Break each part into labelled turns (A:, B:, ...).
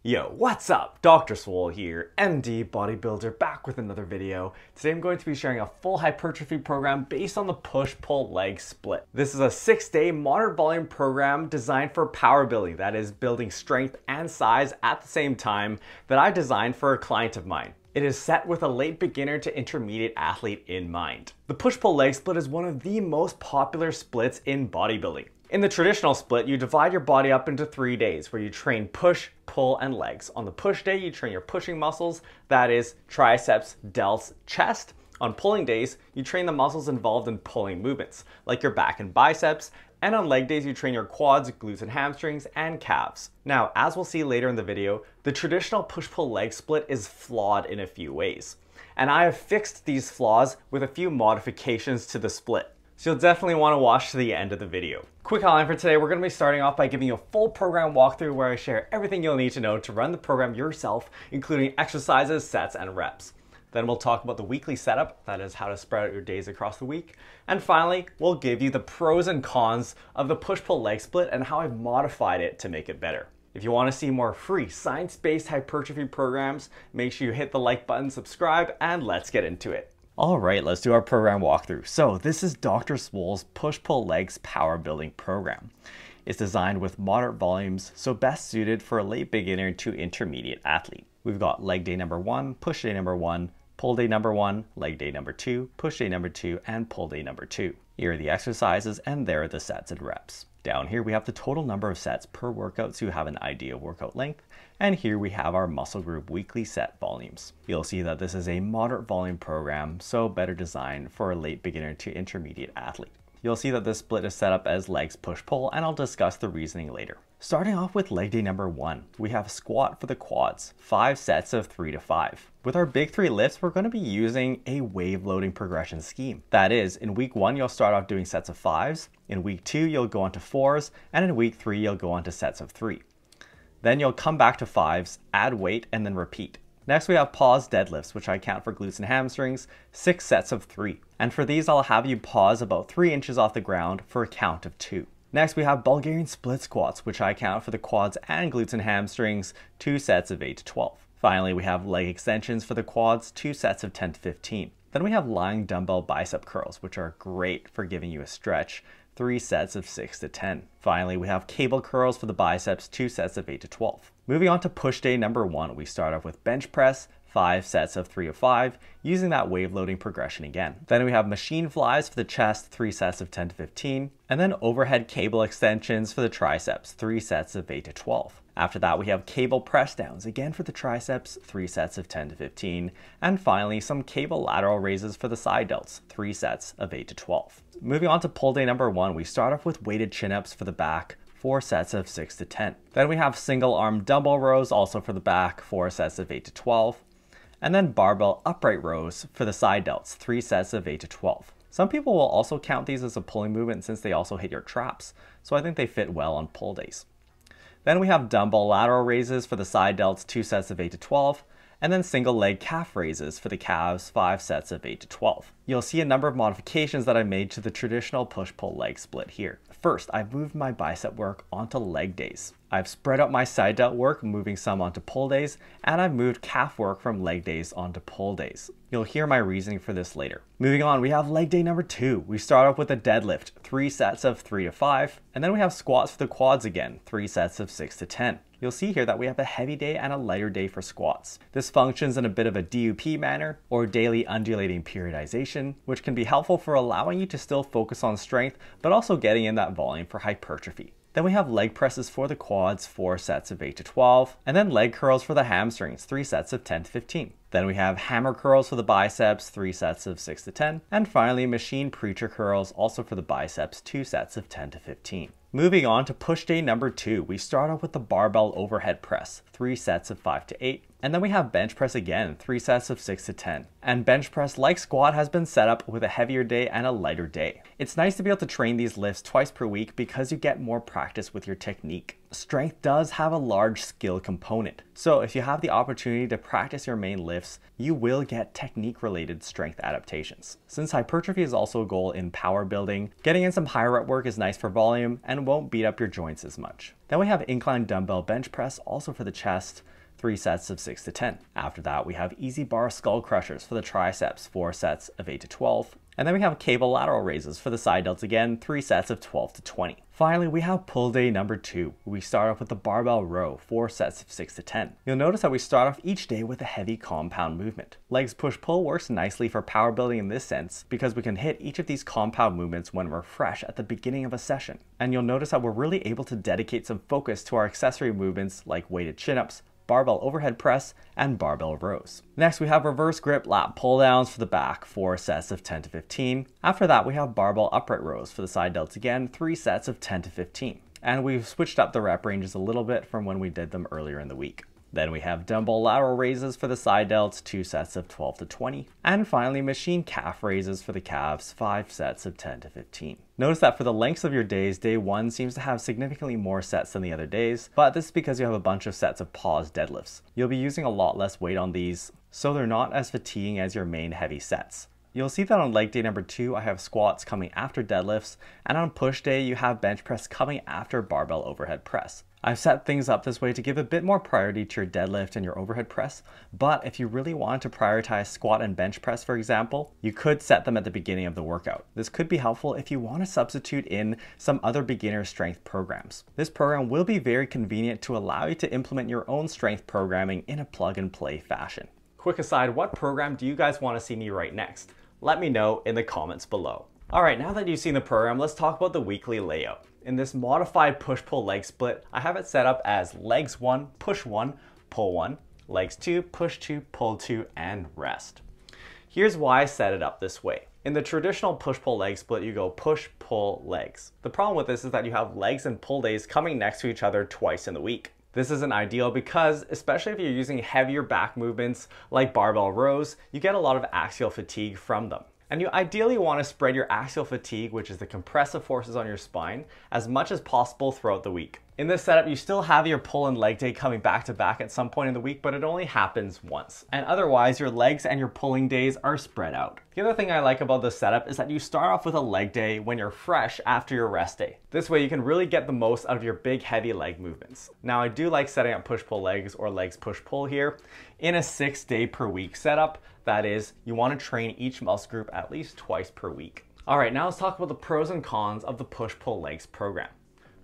A: Yo, what's up? Dr. Swole here, MD bodybuilder, back with another video. Today I'm going to be sharing a full hypertrophy program based on the push-pull leg split. This is a 6-day moderate volume program designed for power building, that is building strength and size at the same time, that I designed for a client of mine. It is set with a late beginner to intermediate athlete in mind. The push-pull leg split is one of the most popular splits in bodybuilding. In the traditional split, you divide your body up into 3 days where you train push, pull, and legs. On the push day, you train your pushing muscles, that is triceps, delts, chest. On pulling days, you train the muscles involved in pulling movements, like your back and biceps, and on leg days, you train your quads, glutes and hamstrings, and calves. Now, as we'll see later in the video, the traditional push-pull leg split is flawed in a few ways. And I have fixed these flaws with a few modifications to the split. So you'll definitely want to watch to the end of the video. Quick outline for today, we're going to be starting off by giving you a full program walkthrough where I share everything you'll need to know to run the program yourself, including exercises, sets, and reps. Then we'll talk about the weekly setup, that is how to spread out your days across the week. And finally, we'll give you the pros and cons of the push-pull leg split and how I've modified it to make it better. If you want to see more free science-based hypertrophy programs, make sure you hit the like button, subscribe, and let's get into it. All right, let's do our program walkthrough. So this is Dr. Swole's push-pull legs power building program. It's designed with moderate volumes, so best suited for a late beginner to intermediate athlete. We've got leg day number 1, push day number 1, pull day number 1, leg day number 2, push day number 2, and pull day number 2. Here are the exercises and there are the sets and reps. Down here we have the total number of sets per workout so you have an idea of workout length. And here we have our muscle group weekly set volumes. You'll see that this is a moderate volume program, so better designed for a late beginner to intermediate athlete. You'll see that this split is set up as legs push-pull, and I'll discuss the reasoning later. Starting off with leg day number 1, we have squat for the quads, 5 sets of 3 to 5. With our big 3 lifts, we're going to be using a wave loading progression scheme. That is, in week 1, you'll start off doing sets of 5s, in week 2, you'll go on to 4s, and in week 3, you'll go on to sets of 3. Then you'll come back to 5s, add weight, and then repeat. Next we have pause deadlifts, which I count for glutes and hamstrings, 6 sets of 3. And for these I'll have you pause about 3 inches off the ground for a count of 2. Next we have Bulgarian split squats, which I count for the quads and glutes and hamstrings, 2 sets of 8 to 12. Finally we have leg extensions for the quads, 2 sets of 10 to 15. Then we have lying dumbbell bicep curls, which are great for giving you a stretch, 3 sets of 6 to 10. Finally, we have cable curls for the biceps, 2 sets of 8 to 12. Moving on to push day number 1, we start off with bench press, 5 sets of 3 to 5, using that wave loading progression again. Then we have machine flies for the chest, 3 sets of 10 to 15, and then overhead cable extensions for the triceps, 3 sets of 8 to 12. After that, we have cable press downs, again for the triceps, 3 sets of 10 to 15, and finally some cable lateral raises for the side delts, 3 sets of 8 to 12. Moving on to pull day number 1, we start off with weighted chin-ups for the back, 4 sets of 6 to 10. Then we have single arm dumbbell rows also for the back, 4 sets of 8 to 12. And then barbell upright rows for the side delts, 3 sets of 8 to 12. Some people will also count these as a pulling movement since they also hit your traps, so I think they fit well on pull days. Then we have dumbbell lateral raises for the side delts, 2 sets of 8 to 12, and then single leg calf raises for the calves, 5 sets of 8 to 12. You'll see a number of modifications that I made to the traditional push-pull leg split here. First, I've moved my bicep work onto leg days. I've spread out my side delt work, moving some onto pull days, and I've moved calf work from leg days onto pull days. You'll hear my reasoning for this later. Moving on, we have leg day number 2. We start off with a deadlift, 3 sets of 3 to 5, and then we have squats for the quads again, 3 sets of 6 to 10. You'll see here that we have a heavy day and a lighter day for squats. This functions in a bit of a DUP manner, or daily undulating periodization, which can be helpful for allowing you to still focus on strength, but also getting in that volume for hypertrophy. Then we have leg presses for the quads, 4 sets of 8 to 12, and then leg curls for the hamstrings, 3 sets of 10 to 15. Then we have hammer curls for the biceps, 3 sets of 6 to 10, and finally machine preacher curls also for the biceps, 2 sets of 10 to 15. Moving on to push day number 2, we start off with the barbell overhead press, 3 sets of 5 to 8, and then we have bench press again, 3 sets of 6 to 10. And bench press, like squat, has been set up with a heavier day and a lighter day. It's nice to be able to train these lifts twice per week because you get more practice with your technique. strength does have a large skill component. So if you have the opportunity to practice your main lifts, you will get technique-related strength adaptations. Since hypertrophy is also a goal in power building, getting in some high rep work is nice for volume and won't beat up your joints as much. Then we have incline dumbbell bench press, also for the chest, 3 sets of 6 to 10. After that, we have easy bar skull crushers for the triceps, 4 sets of 8 to 12. And then we have cable lateral raises for the side delts again, 3 sets of 12 to 20. Finally, we have pull day number 2. We start off with the barbell row, 4 sets of 6 to 10. You'll notice that we start off each day with a heavy compound movement. Legs push-pull works nicely for power building in this sense because we can hit each of these compound movements when we're fresh at the beginning of a session. And you'll notice that we're really able to dedicate some focus to our accessory movements like weighted chin-ups, barbell overhead press, and barbell rows. Next, we have reverse grip lat pull downs for the back, 4 sets of 10 to 15. After that, we have barbell upright rows for the side delts again, 3 sets of 10 to 15. And we've switched up the rep ranges a little bit from when we did them earlier in the week. Then we have dumbbell lateral raises for the side delts, 2 sets of 12 to 20. And finally, machine calf raises for the calves, 5 sets of 10 to 15. Notice that for the lengths of your days, day 1 seems to have significantly more sets than the other days, but this is because you have a bunch of sets of pause deadlifts. You'll be using a lot less weight on these, so they're not as fatiguing as your main heavy sets. You'll see that on leg day number 2, I have squats coming after deadlifts, and on push day, you have bench press coming after barbell overhead press. I've set things up this way to give a bit more priority to your deadlift and your overhead press, but if you really want to prioritize squat and bench press, for example, you could set them at the beginning of the workout. This could be helpful if you want to substitute in some other beginner strength programs. This program will be very convenient to allow you to implement your own strength programming in a plug-and-play fashion. Quick aside, what program do you guys want to see me write next? Let me know in the comments below. Alright, now that you've seen the program, let's talk about the weekly layout. In this modified push-pull leg split, I have it set up as legs 1, push 1, pull 1, legs 2, push 2, pull 2, and rest. Here's why I set it up this way. In the traditional push-pull leg split, you go push, pull, legs. The problem with this is that you have legs and pull days coming next to each other twice in the week. This isn't ideal because, especially if you're using heavier back movements like barbell rows, you get a lot of axial fatigue from them. And you ideally want to spread your axial fatigue, which is the compressive forces on your spine, as much as possible throughout the week. In this setup, you still have your pull and leg day coming back to back at some point in the week, but it only happens once. And otherwise, your legs and your pulling days are spread out. The other thing I like about this setup is that you start off with a leg day when you're fresh after your rest day. This way you can really get the most out of your big heavy leg movements. Now I do like setting up push-pull legs or legs push-pull here in a 6-day per week setup. That is, you want to train each muscle group at least twice per week. All right, now let's talk about the pros and cons of the push-pull legs program.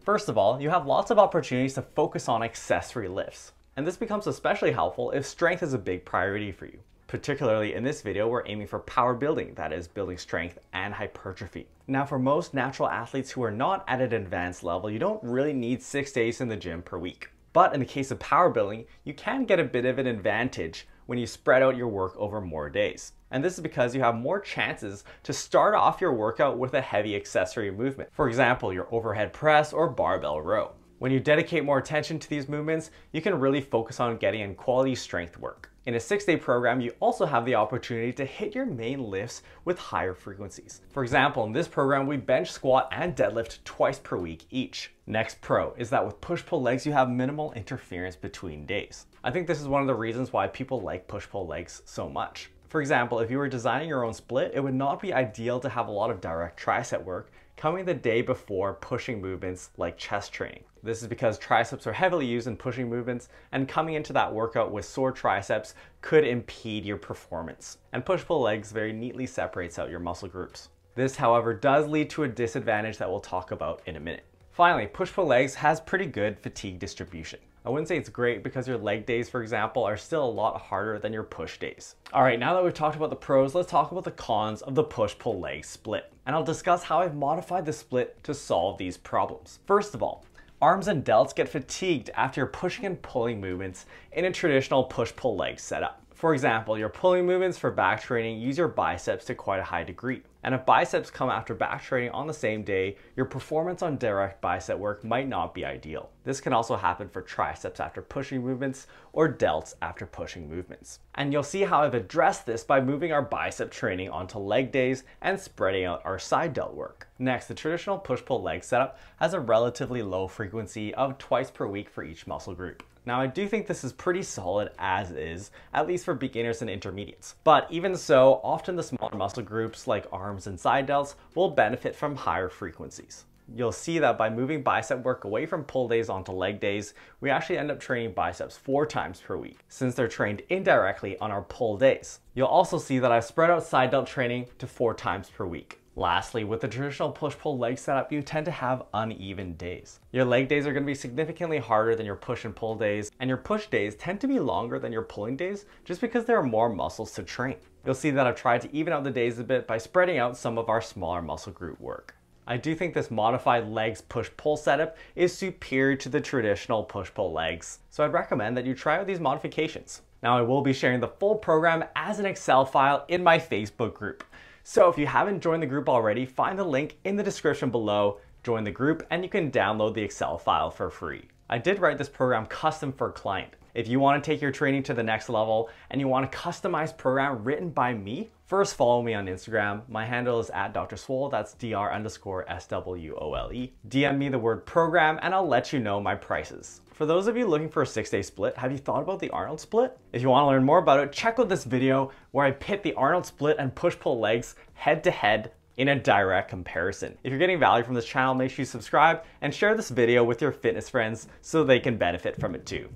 A: First of all, you have lots of opportunities to focus on accessory lifts. And this becomes especially helpful if strength is a big priority for you. Particularly in this video, we're aiming for power building, that is building strength and hypertrophy. Now for most natural athletes who are not at an advanced level, you don't really need 6 days in the gym per week. But in the case of power building, you can get a bit of an advantage when you spread out your work over more days. And this is because you have more chances to start off your workout with a heavy accessory movement. For example, your overhead press or barbell row. When you dedicate more attention to these movements, you can really focus on getting in quality strength work. In a 6-day program, you also have the opportunity to hit your main lifts with higher frequencies. For example, in this program, we bench, squat, and deadlift twice per week each. Next pro is that with push-pull legs, you have minimal interference between days. I think this is one of the reasons why people like push-pull legs so much. For example, if you were designing your own split, it would not be ideal to have a lot of direct tricep work coming the day before pushing movements like chest training. This is because triceps are heavily used in pushing movements, and coming into that workout with sore triceps could impede your performance. And push-pull legs very neatly separates out your muscle groups. This, however, does lead to a disadvantage that we'll talk about in a minute. Finally, push-pull legs has pretty good fatigue distribution. I wouldn't say it's great because your leg days, for example, are still a lot harder than your push days. All right, now that we've talked about the pros, let's talk about the cons of the push-pull leg split. And I'll discuss how I've modified the split to solve these problems. First of all, arms and delts get fatigued after you're pushing and pulling movements in a traditional push-pull leg setup. For example, your pulling movements for back training use your biceps to quite a high degree. And if biceps come after back training on the same day, your performance on direct bicep work might not be ideal. This can also happen for triceps after pushing movements or delts after pushing movements. And you'll see how I've addressed this by moving our bicep training onto leg days and spreading out our side delt work. Next, the traditional push-pull leg setup has a relatively low frequency of twice per week for each muscle group. Now, I do think this is pretty solid as is, at least for beginners and intermediates. But even so, often the smaller muscle groups like arms and side delts will benefit from higher frequencies. You'll see that by moving bicep work away from pull days onto leg days, we actually end up training biceps 4 times per week, since they're trained indirectly on our pull days. You'll also see that I've spread out side delt training to 4 times per week. Lastly, with the traditional push-pull leg setup, you tend to have uneven days. Your leg days are going to be significantly harder than your push and pull days, and your push days tend to be longer than your pulling days just because there are more muscles to train. You'll see that I've tried to even out the days a bit by spreading out some of our smaller muscle group work. I do think this modified legs push-pull setup is superior to the traditional push-pull legs, so I'd recommend that you try out these modifications. Now, I will be sharing the full program as an Excel file in my Facebook group. So if you haven't joined the group already, find the link in the description below, join the group, and you can download the Excel file for free. I did write this program custom for a client. If you want to take your training to the next level and you want a customized program written by me, first follow me on Instagram. My handle is @DrSwole, that's Dr_SWOLE. DM me the word program and I'll let you know my prices. For those of you looking for a 6-day split, have you thought about the Arnold split? If you want to learn more about it, check out this video where I pit the Arnold split and push-pull legs head to head in a direct comparison. If you're getting value from this channel, make sure you subscribe and share this video with your fitness friends so they can benefit from it too.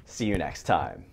A: See you next time.